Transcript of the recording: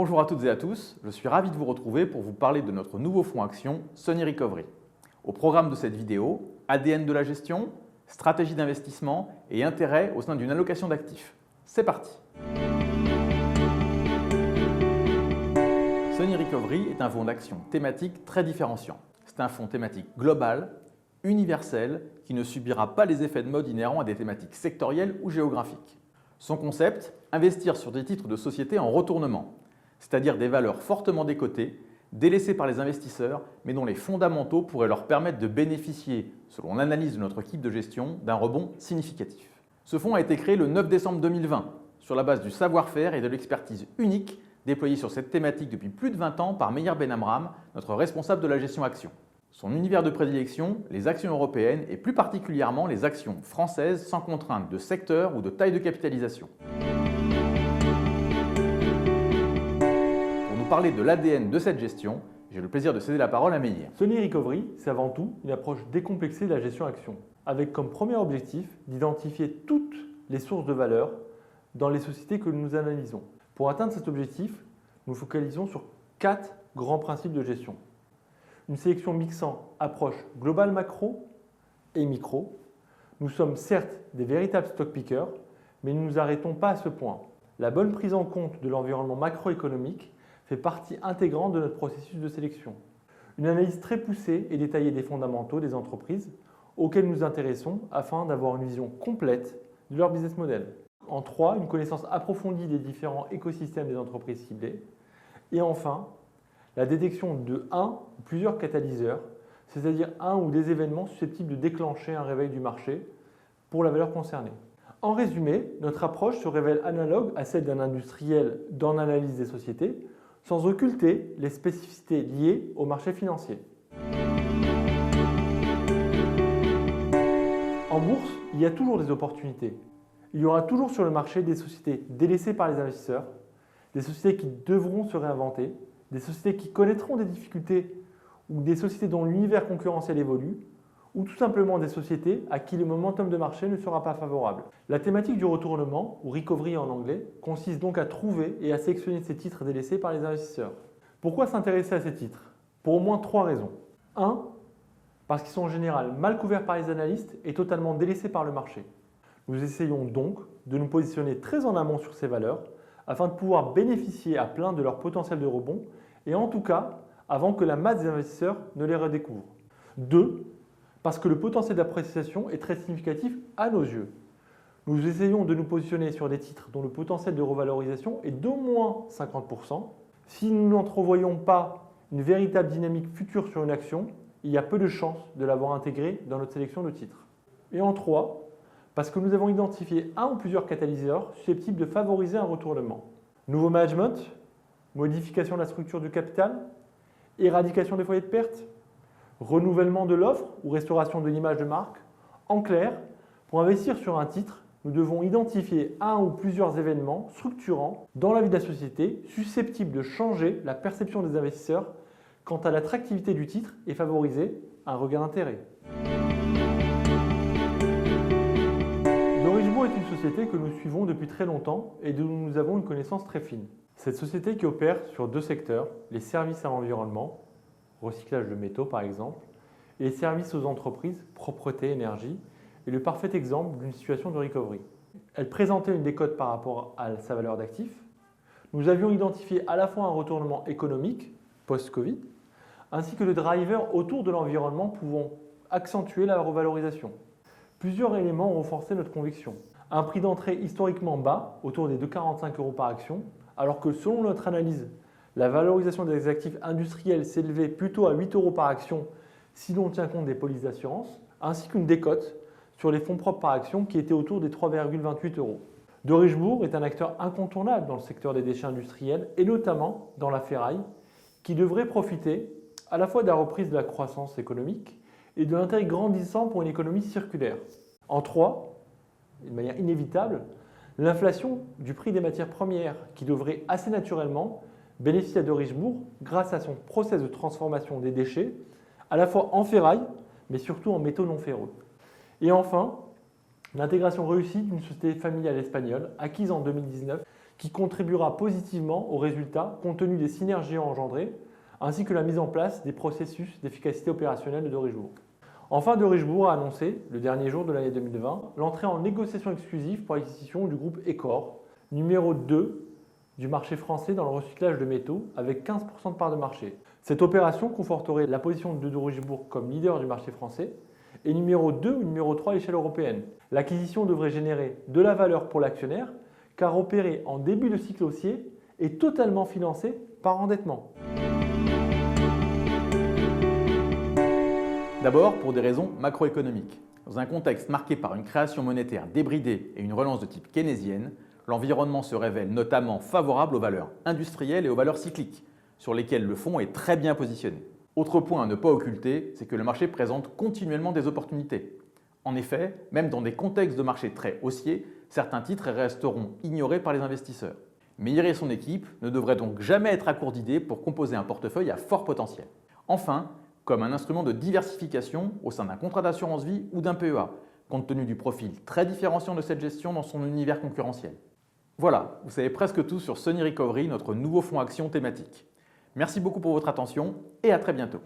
Bonjour à toutes et à tous, je suis ravi de vous retrouver pour vous parler de notre nouveau fonds action Sony Recovery. Au programme de cette vidéo, ADN de la gestion, stratégie d'investissement et intérêt au sein d'une allocation d'actifs. C'est parti! Sony Recovery est un fonds d'action thématique très différenciant. C'est un fonds thématique global, universel, qui ne subira pas les effets de mode inhérents à des thématiques sectorielles ou géographiques. Son concept, investir sur des titres de société en retournement, c'est-à-dire des valeurs fortement décotées, délaissées par les investisseurs, mais dont les fondamentaux pourraient leur permettre de bénéficier, selon l'analyse de notre équipe de gestion, d'un rebond significatif. Ce fonds a été créé le 9 décembre 2020, sur la base du savoir-faire et de l'expertise unique déployée sur cette thématique depuis plus de 20 ans par Meir Benamram, notre responsable de la gestion action. Son univers de prédilection, les actions européennes et plus particulièrement les actions françaises sans contrainte de secteur ou de taille de capitalisation. Pour nous parler de l'ADN de cette gestion, j'ai le plaisir de céder la parole à Meir. Sony Recovery, c'est avant tout une approche décomplexée de la gestion action, avec comme premier objectif d'identifier toutes les sources de valeur dans les sociétés que nous analysons. Pour atteindre cet objectif, nous focalisons sur 4 grands principes de gestion. Une sélection mixant approche globale macro et micro. Nous sommes certes des véritables stock pickers, mais nous ne nous arrêtons pas à ce point. La bonne prise en compte de l'environnement macroéconomique fait partie intégrante de notre processus de sélection. Une analyse très poussée et détaillée des fondamentaux des entreprises auxquelles nous nous intéressons afin d'avoir une vision complète de leur business model. En 3, une connaissance approfondie des différents écosystèmes des entreprises ciblées. Et enfin, la détection de un ou plusieurs catalyseurs, c'est-à-dire un ou des événements susceptibles de déclencher un réveil du marché pour la valeur concernée. En résumé, notre approche se révèle analogue à celle d'un industriel dans l'analyse des sociétés, sans occulter les spécificités liées au marché financier. En bourse, il y a toujours des opportunités. Il y aura toujours sur le marché des sociétés délaissées par les investisseurs, des sociétés qui devront se réinventer, des sociétés qui connaîtront des difficultés ou des sociétés dont l'univers concurrentiel évolue, ou tout simplement des sociétés à qui le momentum de marché ne sera pas favorable. La thématique du retournement, ou recovery en anglais, consiste donc à trouver et à sélectionner ces titres délaissés par les investisseurs. Pourquoi s'intéresser à ces titres? Pour au moins 3 raisons. 1. Parce qu'ils sont en général mal couverts par les analystes et totalement délaissés par le marché. Nous essayons donc de nous positionner très en amont sur ces valeurs afin de pouvoir bénéficier à plein de leur potentiel de rebond et en tout cas avant que la masse des investisseurs ne les redécouvre. 2. Parce que le potentiel d'appréciation est très significatif à nos yeux. Nous essayons de nous positionner sur des titres dont le potentiel de revalorisation est d'au moins 50%. Si nous n'entrevoyons pas une véritable dynamique future sur une action, il y a peu de chances de l'avoir intégrée dans notre sélection de titres. Et en 3, parce que nous avons identifié un ou plusieurs catalyseurs susceptibles de favoriser un retournement. Nouveau management, modification de la structure du capital, éradication des foyers de perte, renouvellement de l'offre ou restauration de l'image de marque. En clair, pour investir sur un titre, nous devons identifier un ou plusieurs événements structurants dans la vie de la société susceptibles de changer la perception des investisseurs quant à l'attractivité du titre et favoriser un regain d'intérêt. Derichebourg est une société que nous suivons depuis très longtemps et dont nous avons une connaissance très fine. Cette société qui opère sur 2 secteurs, les services à l'environnement, recyclage de métaux par exemple, et les services aux entreprises, propreté, énergie, est le parfait exemple d'une situation de recovery. Elle présentait une décote par rapport à sa valeur d'actifs. Nous avions identifié à la fois un retournement économique, post-Covid, ainsi que le driver autour de l'environnement pouvant accentuer la revalorisation. Plusieurs éléments ont renforcé notre conviction. Un prix d'entrée historiquement bas, autour des 2,45 € par action, alors que selon notre analyse, la valorisation des actifs industriels s'élevait plutôt à 8 € par action si l'on tient compte des polices d'assurance, ainsi qu'une décote sur les fonds propres par action qui était autour des 3,28 €. Derichebourg est un acteur incontournable dans le secteur des déchets industriels et notamment dans la ferraille, qui devrait profiter à la fois de la reprise de la croissance économique et de l'intérêt grandissant pour une économie circulaire. En 3, de manière inévitable, l'inflation du prix des matières premières qui devrait assez naturellement bénéficier à Derichebourg grâce à son process de transformation des déchets, à la fois en ferraille, mais surtout en métaux non ferreux. Et enfin, l'intégration réussie d'une société familiale espagnole acquise en 2019 qui contribuera positivement aux résultats compte tenu des synergies engendrées, ainsi que la mise en place des processus d'efficacité opérationnelle de Derichebourg. Enfin, Derichebourg a annoncé, le dernier jour de l'année 2020, l'entrée en négociation exclusive pour l'acquisition du groupe Ecor, numéro 2 du marché français dans le recyclage de métaux, avec 15% de part de marché. Cette opération conforterait la position de Derichebourg comme leader du marché français et numéro 2 ou numéro 3 à l'échelle européenne. L'acquisition devrait générer de la valeur pour l'actionnaire, car opérée en début de cycle haussier est totalement financée par endettement. D'abord, pour des raisons macroéconomiques. Dans un contexte marqué par une création monétaire débridée et une relance de type keynésienne, l'environnement se révèle notamment favorable aux valeurs industrielles et aux valeurs cycliques, sur lesquelles le fonds est très bien positionné. Autre point à ne pas occulter, c'est que le marché présente continuellement des opportunités. En effet, même dans des contextes de marché très haussiers, certains titres resteront ignorés par les investisseurs. Meilleur et son équipe ne devraient donc jamais être à court d'idées pour composer un portefeuille à fort potentiel. Enfin, comme un instrument de diversification au sein d'un contrat d'assurance vie ou d'un PEA, compte tenu du profil très différenciant de cette gestion dans son univers concurrentiel. Voilà, vous savez presque tout sur Sony Recovery, notre nouveau fonds action thématique. Merci beaucoup pour votre attention et à très bientôt.